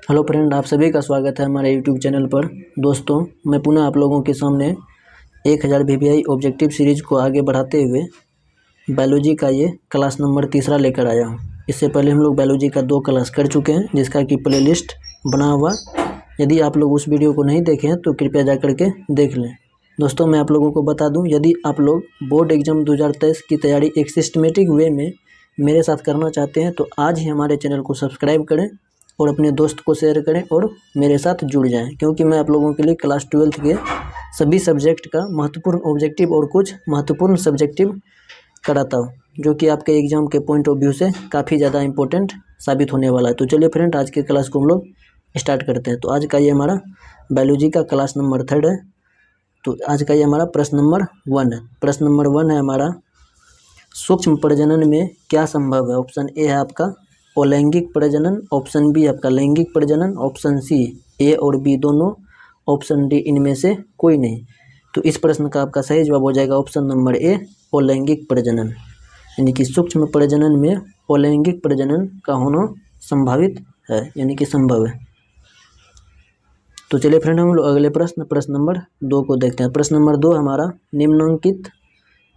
Hello friend, आप सभी का स्वागत है हमारे यूट्यूब चैनल पर। दोस्तों, मैं पुनः आप लोगों के सामने 1000 VBI ऑब्जेक्टिव सीरीज को आगे बढ़ाते हुए बायोलॉजी का ये क्लास नंबर 3 लेकर आया हूँ। इससे पहले हम लोग बायोलॉजी का 2 क्लास कर चुके हैं, जिसका कि प्लेलिस्ट बना हुआ। यदि आप लोग उस वीडियो को नहीं देखे हैं तो कृपया जा कर के देख लें। दोस्तों, मैं आप लोगों को बता दूँ, यदि आप लोग बोर्ड एग्जाम 2023 की तैयारी एक सिस्टमेटिक वे में मेरे साथ करना चाहते हैं तो आज ही हमारे चैनल को सब्सक्राइब करें और अपने दोस्त को शेयर करें और मेरे साथ जुड़ जाएं, क्योंकि मैं आप लोगों के लिए क्लास 12th के सभी सब्जेक्ट का महत्वपूर्ण ऑब्जेक्टिव और कुछ महत्वपूर्ण सब्जेक्टिव कराता हूं, जो कि आपके एग्जाम के पॉइंट ऑफ व्यू से काफ़ी ज़्यादा इंपॉर्टेंट साबित होने वाला है। तो चलिए फ्रेंड, आज के क्लास को हम लोग स्टार्ट करते हैं। तो आज का ये हमारा बायोलॉजी का क्लास नंबर 3 है। तो आज का ये हमारा प्रश्न नंबर 1 है। प्रश्न नंबर 1 है हमारा, सूक्ष्म प्रजनन में क्या संभव है? ऑप्शन ए है आपका अलैंगिक प्रजनन, ऑप्शन बी आपका लैंगिक प्रजनन, ऑप्शन सी ए और बी दोनों, ऑप्शन डी इनमें से कोई नहीं। तो इस प्रश्न का आपका सही जवाब हो जाएगा ऑप्शन नंबर ए, अलैंगिक प्रजनन। यानी कि सूक्ष्म प्रजनन में अलैंगिक प्रजनन का होना संभावित है, यानी कि संभव है। तो चलिए फ्रेंड, हम लोग अगले प्रश्न नंबर 2 को देखते हैं। प्रश्न नंबर 2 हमारा, निम्नलिखित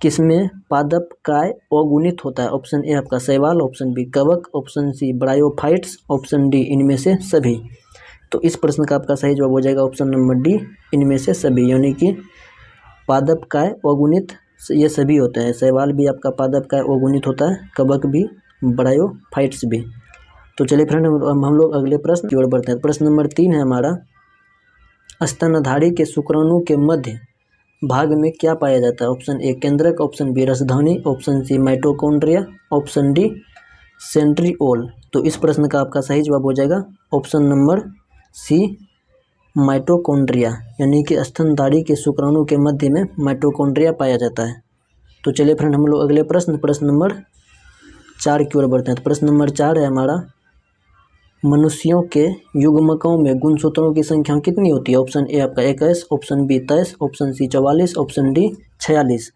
किसमें पादप काय अगुणित होता है? ऑप्शन ए आपका शैवाल, ऑप्शन बी कवक, option C bryophytes, option D इनमें से सभी। तो इस प्रश्न का आपका सही जवाब हो जाएगा ऑप्शन नंबर डी, इनमें से सभी। यानी कि पादप काय अगुणित ये सभी होते हैं। शैवाल भी आपका पादप काय अगुणित होता है, कवक भी, ब्रायोफाइट्स भी। तो चलिए फ्रेंड, हम लोग अगले प्रश्न की ओर बढ़ते हैं। प्रश्न नंबर 3 है हमारा, स्तनधारी के शुक्राणु के मध्य भाग में क्या पाया जाता है? ऑप्शन ए केंद्रक, ऑप्शन बी रसधानी, option C mitochondria, option D centriole. तो इस प्रश्न का आपका सही जवाब हो जाएगा ऑप्शन नंबर सी, माइटोकॉन्ड्रिया। यानी कि स्तनधारी के शुक्राणु के मध्य में माइटोकॉन्ड्रिया पाया जाता है। तो चलिए फ्रेंड, हम लोग अगले प्रश्न नंबर 4 की ओर बढ़ते हैं। तो प्रश्न नंबर 4 है हमारा, मनुष्यों के युग्मकों में गुणसूत्रों की संख्या कितनी होती है? ऑप्शन ए आपका 21, option B 23, option C 44, option D 46।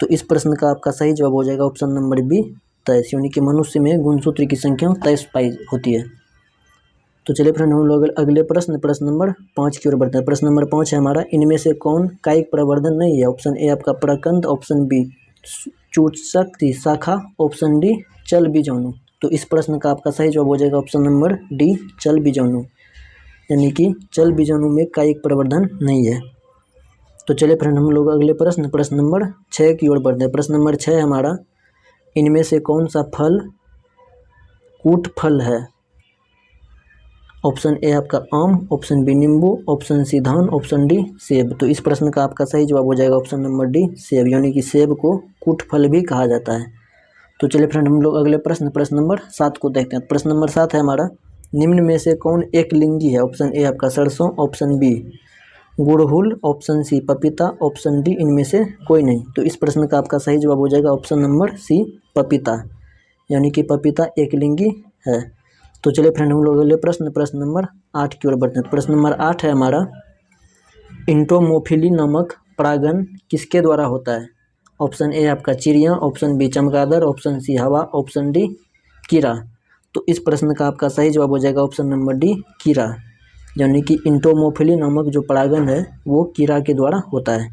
तो इस प्रश्न का आपका सही जवाब हो जाएगा ऑप्शन नंबर बी, 23। यानी कि मनुष्य में गुणसूत्र की संख्या 23 पाई होती है। तो चलिए फ्रेंड, हम लोग अगले प्रश्न नंबर 5 की ओर बढ़ते हैं। प्रश्न नंबर 5 है हमारा, इनमें से कौन कायिक प्रवर्धन नहीं है? ऑप्शन ए आपका प्रकंद, ऑप्शन बी चूसक शाखा, ऑप्शन डी चल बीजाणु। तो इस प्रश्न का आपका सही जवाब हो जाएगा ऑप्शन नंबर डी, चल बीजाणु। यानी कि चल बीजाणु में कायिक प्रवर्धन नहीं है। तो चलिए फ्रेंड, हम लोग अगले प्रश्न नंबर 6 की ओर बढ़ते हैं। प्रश्न नंबर 6 हमारा, इनमें से कौन सा फल कूट फल है? ऑप्शन ए आपका आम, ऑप्शन बी नींबू, ऑप्शन सी धान, ऑप्शन डी सेब। तो इस प्रश्न का आपका सही जवाब हो जाएगा ऑप्शन नंबर डी, सेब। यानी कि सेब को कूट फल भी कहा जाता है। तो चलिए फ्रेंड, हम लोग अगले प्रश्न नंबर 7 को देखते हैं। प्रश्न नंबर 7 है हमारा, निम्न में से कौन एक लिंगी है? ऑप्शन ए आपका सरसों, ऑप्शन बी गुड़हल, ऑप्शन सी पपीता, ऑप्शन डी इनमें से कोई नहीं। तो इस प्रश्न का आपका सही जवाब हो जाएगा ऑप्शन नंबर सी, पपीता। यानी कि पपीता एक लिंगी है। तो चलिए फ्रेंड, हम लोग अगले प्रश्न नंबर 8 की ओर बढ़ते हैं। प्रश्न नंबर 8 है हमारा, इंटोमोफिली नामक परागण किसके द्वारा होता है? ऑप्शन ए आपका चिड़िया, ऑप्शन बी चमगादड़, ऑप्शन सी हवा, ऑप्शन डी कीड़ा। तो इस प्रश्न का आपका सही जवाब हो जाएगा ऑप्शन नंबर डी, कीड़ा। यानी कि इंटोमोफिली नामक जो परागण है वो कीड़ा के द्वारा होता है।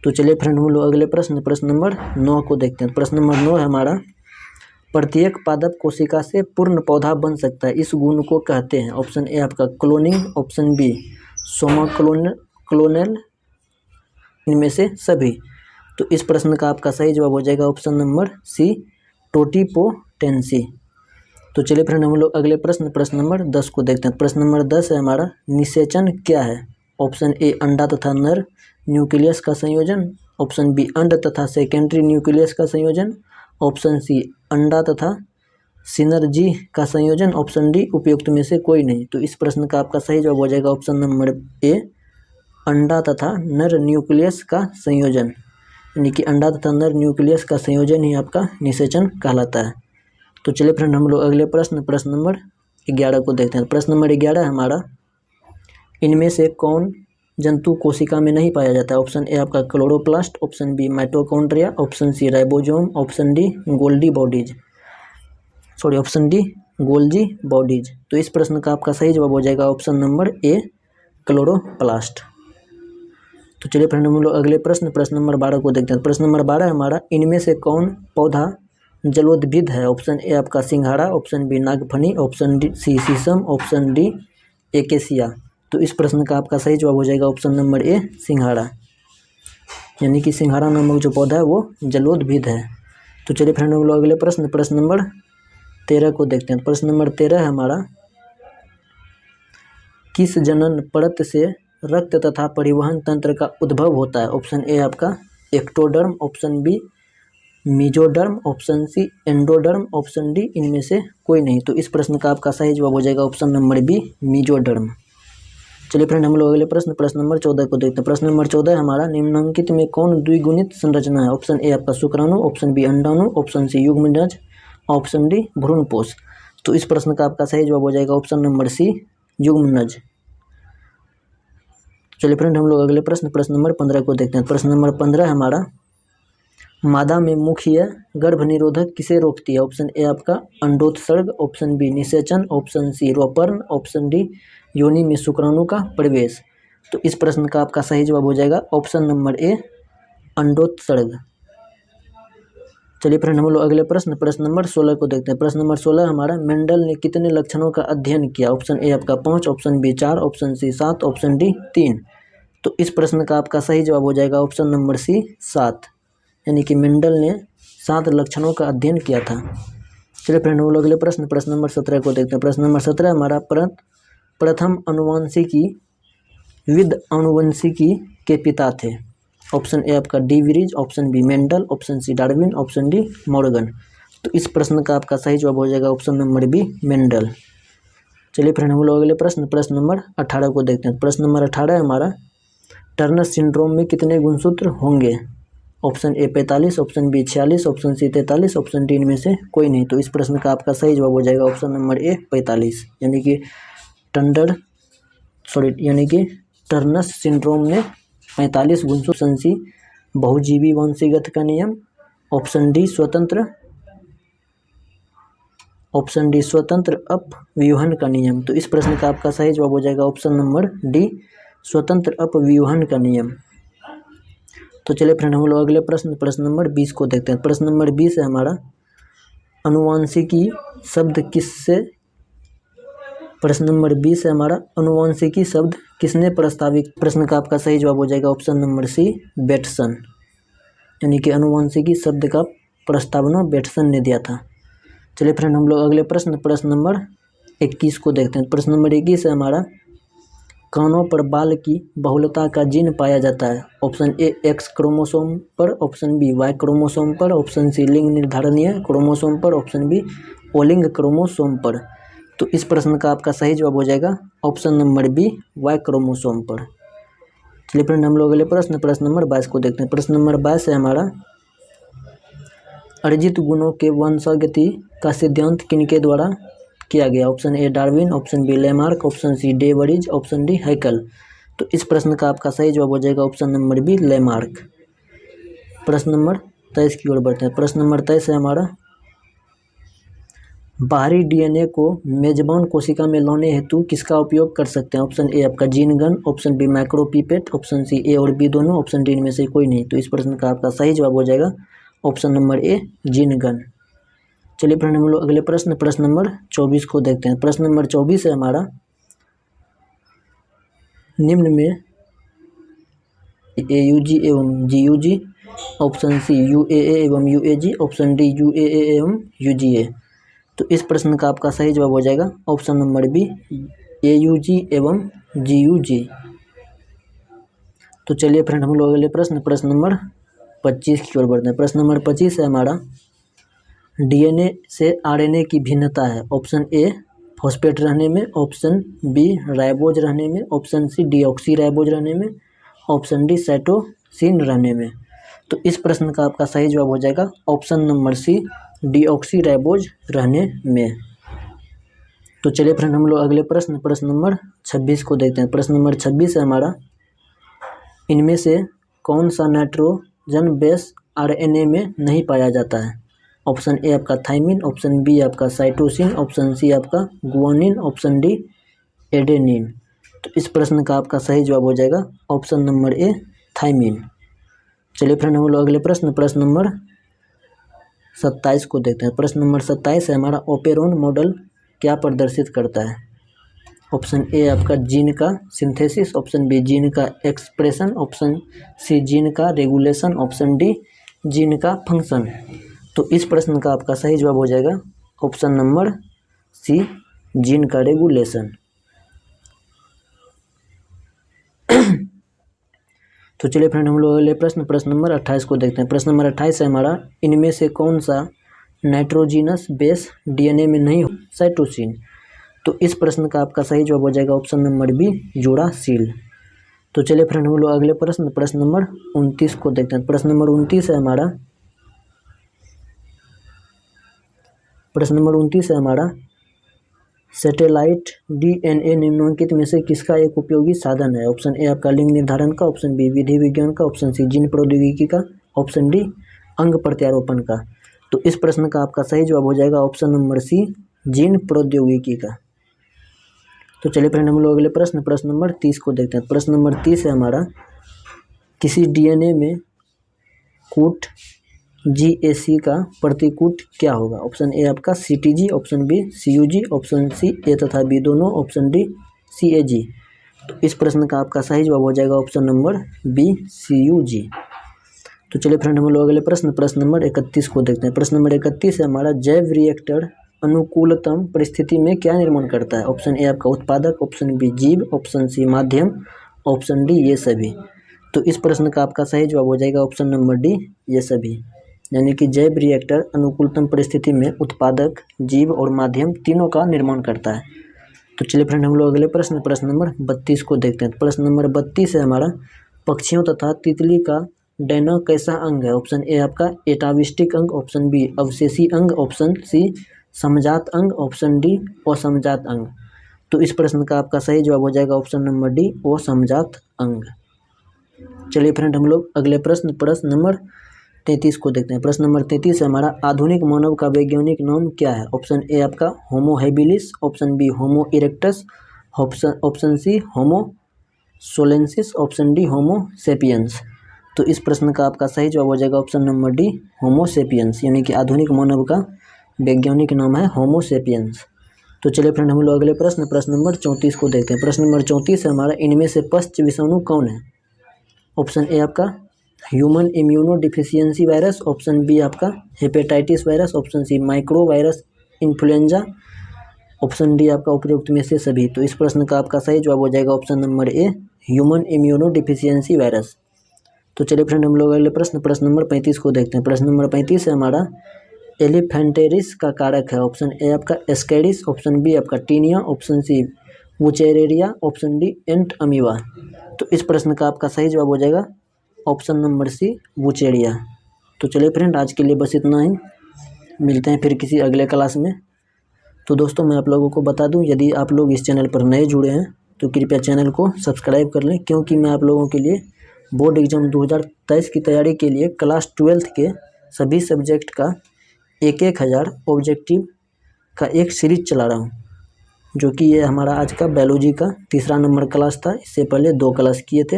तो चलिए फ्रेंड, हम लोग अगले प्रश्न नंबर 9 को देखते हैं। प्रश्न नंबर 9 है हमारा, प्रत्येक पादप कोशिका से पूर्ण पौधा बन सकता है, इस गुण को कहते हैं? ऑप्शन ए आपका cloning, option B somaclonal, इनमें से सभी। तो इस प्रश्न का आपका सही जवाब हो जाएगा ऑप्शन नंबर सी, टोटिपोटेंसी। तो चलिए फ्रेंड, हम लोग अगले प्रश्न नंबर 10 को देखते हैं। प्रश्न नंबर 10 है हमारा, निषेचन क्या है? ऑप्शन ए अंडा तथा नर न्यूक्लियस का संयोजन, ऑप्शन बी अंड तथा सेकेंडरी न्यूक्लियस का संयोजन, ऑप्शन सी अंडा तथा सिनर्जी का संयोजन, ऑप्शन डी उपयुक्त में से कोई नहीं। तो इस प्रश्न का आपका सही जवाब हो जाएगा ऑप्शन नंबर ए, अंडा तथा नर न्यूक्लियस का संयोजन। यानी कि अंडा तथा नर न्यूक्लियस का संयोजन ही आपका निषेचन कहलाता है। तो चलिए फ्रेंड, हम लोग अगले प्रश्न नंबर 11 को देखते हैं। प्रश्न नंबर 11 हमारा, इनमें से कौन जंतु कोशिका में नहीं पाया जाता है? ऑप्शन ए आपका chloroplast, option B mitochondria, option C ribosome, option D Golgi bodies, option D Golgi bodies. तो इस प्रश्न का आपका सही जवाब हो जाएगा ऑप्शन नंबर ए, क्लोरोप्लास्ट। तो चलिए फ्रेंड हम लोग अगले प्रश्न नंबर 12 को देखते हैं। प्रश्न नंबर 12 हमारा, इनमें से कौन पौधा जलोद्भिद है? ऑप्शन ए आपका सिंघाड़ा, ऑप्शन बी नागफनी, ऑप्शन डी सी शीशम, ऑप्शन डी एकेसिया। तो इस प्रश्न का आपका सही जवाब हो जाएगा ऑप्शन नंबर ए, सिंघाड़ा। यानी कि सिंघाड़ा नामक जो पौधा है वो जलोद्भिद है। तो चलिए फ्रेंड हम लोग अगले प्रश्न नंबर 13 को देखते हैं। प्रश्न नंबर 13 है हमारा, किस जनन परत से रक्त तथा परिवहन तंत्र का उद्भव होता है? ऑप्शन ए आपका ectoderm, option B mesoderm, option C endoderm, option D इनमें से कोई नहीं। तो इस प्रश्न का आपका सही जवाब हो जाएगा ऑप्शन नंबर बी, मीजोडर्म। चलिए फ्रेंड हम लोग अगले प्रश्न नंबर 14 को देखते हैं। प्रश्न नंबर 14 हमारा, निम्नलिखित में कौन द्विगुणित संरचना है? ऑप्शन ए आपका शुक्राणु, ऑप्शन बी अंडाणु, ऑप्शन सी युग्मनज, ऑप्शन डी भ्रूणपोष। तो इस प्रश्न का आपका सही जवाब हो जाएगा ऑप्शन नंबर सी, युग्मनज। चलिए फ्रेंड हम लोग अगले प्रश्न नंबर 15 को देखते हैं। प्रश्न नंबर 15 हमारा, मादा में मुख्य गर्भ निरोधक किसे रोकती है? ऑप्शन ए आपका अंडोत्सर्ग, ऑप्शन बी निषेचन, ऑप्शन सी रोपर्ण, ऑप्शन डी योनि में शुक्राणु का प्रवेश। तो इस प्रश्न का आपका सही जवाब हो जाएगा ऑप्शन नंबर ए, अंडोत्सर्ग। चलिए फ्रेंड हम लोग अगले प्रश्न नंबर 16 को देखते हैं। प्रश्न नंबर 16 हमारा, मेंडल ने कितने लक्षणों का अध्ययन किया? ऑप्शन ए आपका 5, option B 4, option C 7, option D 3। तो इस प्रश्न का आपका सही जवाब हो जाएगा ऑप्शन नंबर सी, 7। यानी कि मेंडल ने 7 लक्षणों का अध्ययन किया था। चलिए फ्रेंड हम लोग अगले प्रश्न नंबर 17 को देखते हैं। प्रश्न नंबर 17 हमारा, प्रथम अनुवांशिकी आनुवंशिकी के पिता थे? ऑप्शन ए आपका de Vries, option B Mendel, option C Darwin, option D Morgan. तो इस प्रश्न का आपका सही जवाब हो जाएगा ऑप्शन नंबर बी, मेंडल। चलिए फ्रेंड हम लोग अगले प्रश्न नंबर 18 को देखते हैं। प्रश्न नंबर 18 हमारा, टर्नर सिंड्रोम में कितने गुणसूत्र होंगे? Option A 45, option B 46, option C 43, option D इनमें से कोई नहीं। तो इस प्रश्न का आपका सही जवाब हो जाएगा ऑप्शन नंबर ए, 45। यानी कि टर्नर सिंड्रोम में 45 गुणसूत्र। ऑप्शन सी बहुजीवी वंशीगत का नियम, ऑप्शन डी स्वतंत्र अपव्यूहन का नियम। तो इस प्रश्न का आपका सही जवाब हो जाएगा ऑप्शन नंबर डी, स्वतंत्र अपव्यूहन का नियम। तो चलिए फ्रेंड हम लोग अगले प्रश्न नंबर 20 को देखते हैं। प्रश्न नंबर 20 है हमारा, अनुवांशिकी शब्द किससे प्रश्न नंबर 20 है हमारा, अनुवांशिकी शब्द किसने प्रस्तावित? प्रश्न का आपका सही जवाब हो जाएगा ऑप्शन नंबर सी, बेटसन। यानी कि अनुवांशिकी शब्द का प्रस्तावना बेटसन ने दिया था। चलिए फ्रेंड हम लोग अगले प्रश्न नंबर 21 को देखते हैं। प्रश्न नंबर 21 है हमारा, कानों पर बाल की बहुलता का जीन पाया जाता है? ऑप्शन ए एक्स क्रोमोसोम पर, ऑप्शन बी वाई क्रोमोसोम पर, ऑप्शन सी लिंग निर्धारणीय क्रोमोसोम पर, ऑप्शन बी ओलिंग क्रोमोसोम पर। तो इस प्रश्न का आपका सही जवाब हो जाएगा option number B, Y chromosome पर। चलिए फ्रेंड हम लोग अगले प्रश्न नंबर 22 को देखते हैं। प्रश्न नंबर 22 है हमारा, अर्जित गुणों के वंशागति का सिद्धांत किनके द्वारा किया गया? Option A Darwin, option B Lamarck, option C de Vries, option D Haeckel. तो इस प्रश्न का आपका सही जवाब हो जाएगा ऑप्शन नंबर बी, लेमार्क। प्रश्न नंबर 23 की ओर बढ़ते हैं। प्रश्न नंबर 23 है हमारा, बाहरी डीएनए को मेजबान कोशिका में लाने हेतु किसका उपयोग कर सकते हैं? ऑप्शन ए आपका gene gun, option B micropipette, option C A और बी दोनों, ऑप्शन डी इनमें से कोई नहीं। तो इस प्रश्न का आपका सही जवाब हो जाएगा option number A, gene gun. चलिए फ्रेंड हम लोग अगले प्रश्न नंबर 24 को देखते हैं। प्रश्न नंबर 24 है हमारा, निम्न में AUG एवं GUG, ऑप्शन सी UAA एवं UAG, ऑप्शन डी UAA एवं UGA। तो इस प्रश्न का आपका सही जवाब हो जाएगा ऑप्शन नंबर बी, AUG एवं GUG। तो चलिए फ्रेंड हम लोग अगले प्रश्न नंबर 25 की ओर बढ़ते हैं। प्रश्न नंबर 25 है हमारा, डीएनए से आरएनए की भिन्नता है? ऑप्शन ए फॉस्फेट रहने में, ऑप्शन बी राइबोज रहने में, ऑप्शन सी डीऑक्सी राइबोज रहने में, ऑप्शन डी साइटोसिन रहने में। तो इस प्रश्न का आपका सही जवाब हो जाएगा option number C, deoxyribose रहने में। तो चलिए फ्रेंड हम लोग अगले प्रश्न नंबर 26 को देखते हैं। प्रश्न नंबर 26 है हमारा, इनमें से कौन सा नाइट्रोजन बेस आरएनए में नहीं पाया जाता है? ऑप्शन ए आपका थाइमिन, ऑप्शन बी आपका साइटोसिन, ऑप्शन सी आपका गुआनिन, ऑप्शन डी एडेनिन। तो इस प्रश्न का आपका सही जवाब हो जाएगा ऑप्शन नंबर ए थाइमिन। चलिए फ्रेंड हम लोग अगले प्रश्न नंबर 27 को देखते हैं। प्रश्न नंबर 27 है हमारा, ओपेरोन मॉडल क्या प्रदर्शित करता है? ऑप्शन ए आपका जीन का सिंथेसिस, ऑप्शन बी जीन का एक्सप्रेशन, ऑप्शन सी जीन का रेगुलेशन, ऑप्शन डी जीन का फंक्शन। तो इस प्रश्न का आपका सही जवाब हो जाएगा ऑप्शन नंबर सी जीन का रेगुलेशन। तो चलिए फ्रेंड हम लोग अगले प्रश्न नंबर 28 को देखते हैं। प्रश्न नंबर 28 है हमारा, इनमें से कौन सा नाइट्रोजिनस बेस डीएनए में नहीं हो? साइटोसिन। तो इस प्रश्न का आपका सही जवाब हो जाएगा ऑप्शन नंबर बी यूरासिल। तो चलिए फ्रेंड हम लोग अगले प्रश्न नंबर 29 को देखते हैं। प्रश्न नंबर 29 है हमारा, सैटेलाइट डीएनए निम्नलिखित में से किसका एक उपयोगी साधन है? ऑप्शन ए आपका लिंग निर्धारण का, ऑप्शन बी विधि विज्ञान का, ऑप्शन सी जीन प्रौद्योगिकी का, ऑप्शन डी अंग प्रत्यारोपण का। तो इस प्रश्न का आपका सही जवाब हो जाएगा ऑप्शन नंबर सी जीन प्रौद्योगिकी का। तो चलिए फ्रेंड हम लोग अगले प्रश्न नंबर 30 को देखते हैं। प्रश्न नंबर 30 है हमारा, किसी डीएनए में कूट GAC का प्रतिकूट क्या होगा? ऑप्शन ए आपका CTG, option B CUG, option C A तथा बी दोनों, ऑप्शन डी CAG। तो इस प्रश्न का आपका सही जवाब हो जाएगा ऑप्शन नंबर बी CUG। तो चलिए फ्रेंड हम लोग अगले प्रश्न नंबर 31 को देखते हैं। प्रश्न नंबर 31 है हमारा, जैव रिएक्टर अनुकूलतम परिस्थिति में क्या निर्माण करता है? ऑप्शन ए आपका उत्पादक, ऑप्शन बी जीव, ऑप्शन सी माध्यम, ऑप्शन डी ये सभी। तो इस प्रश्न का आपका सही जवाब हो जाएगा ऑप्शन नंबर डी ये सभी, यानी कि जैव रिएक्टर अनुकूलतम परिस्थिति में उत्पादक, जीव और माध्यम तीनों का निर्माण करता है। तो चलिए फ्रेंड हम लोग अगले प्रश्न नंबर 32 को देखते हैं। प्रश्न नंबर 32 है हमारा, पक्षियों तथा तितली का डैना कैसा अंग है? ऑप्शन ए आपका एटाविस्टिक अंग, ऑप्शन बी अवशेषी अंग, ऑप्शन सी समजात अंग, ऑप्शन डी असमजात अंग। तो इस प्रश्न का आपका सही जवाब हो जाएगा ऑप्शन नंबर डी असमजात अंग। चलिए फ्रेंड हम लोग अगले प्रश्न नंबर 33 को देखते हैं। प्रश्न नंबर 33 है हमारा, आधुनिक मानव का वैज्ञानिक नाम क्या है? ऑप्शन ए आपका होमो हैबिलिस, ऑप्शन बी होमो इरेक्टस, ऑप्शन सी होमो सोलेंसिस, ऑप्शन डी होमो सेपियंस। तो इस प्रश्न का आपका सही जवाब हो जाएगा ऑप्शन नंबर डी होमो सेपियंस, यानी कि आधुनिक मानव का वैज्ञानिक नाम है होमो सेपियंस। तो चलिए फ्रेंड हम लोग अगले प्रश्न नंबर 34 को देखते हैं। प्रश्न नंबर 34 है हमारा, इनमें से पश्च विषाणु कौन है? ऑप्शन ए आपका human immuno deficiency virus, option B आपका hepatitis virus, option C micro virus influenza, option D आपका उपयुक्त में से सभी। तो इस प्रश्न का आपका सही जवाब हो जाएगा option number a human immuno deficiency virus. तो चलिए फ्रेंड हम लोग अगले प्रश्न नंबर 35 को देखते हैं। प्रश्न नंबर 35 है हमारा, एलिफेंटेरिस का कारक है? ऑप्शन ए आपका एस्केरिस, ऑप्शन बी आपका Taenia, option C Wuchereria, option D Entamoeba. तो इस प्रश्न का आपका सही जवाब हो जाएगा ऑप्शन नंबर सी वुचेरिया। तो चलिए फ्रेंड आज के लिए बस इतना ही, मिलते हैं फिर किसी अगले क्लास में। तो दोस्तों मैं आप लोगों को बता दूं, यदि आप लोग इस चैनल पर नए जुड़े हैं तो कृपया चैनल को सब्सक्राइब कर लें, क्योंकि मैं आप लोगों के लिए बोर्ड एग्ज़ाम 2023 की तैयारी के लिए क्लास 12 के सभी सब्जेक्ट का 1000 ऑब्जेक्टिव का एक सीरीज चला रहा हूँ, जो कि ये हमारा आज का बायोलॉजी का तीसरा नंबर क्लास था। इससे पहले 2 क्लास किए थे।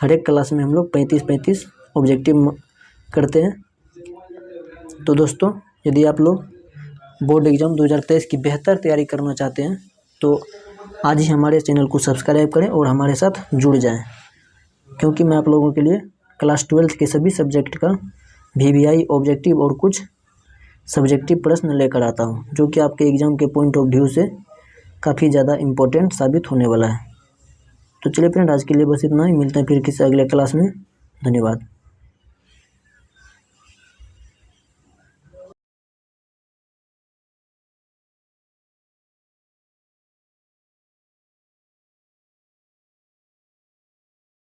हर एक क्लास में हम लोग 35 ऑब्जेक्टिव करते हैं। तो दोस्तों यदि आप लोग बोर्ड एग्ज़ाम 2023 की बेहतर तैयारी करना चाहते हैं तो आज ही हमारे चैनल को सब्सक्राइब करें और हमारे साथ जुड़ जाएं, क्योंकि मैं आप लोगों के लिए क्लास 12 के सभी सब्जेक्ट का VVI ऑब्जेक्टिव और कुछ सब्जेक्टिव प्रश्न लेकर आता हूं, जो कि आपके एग्ज़ाम के पॉइंट ऑफ व्यू से काफ़ी ज़्यादा इम्पोर्टेंट साबित होने वाला है। तो चलिए फ्रेंड आज के लिए बस इतना ही, मिलते हैं फिर किसी अगले क्लास में। धन्यवाद।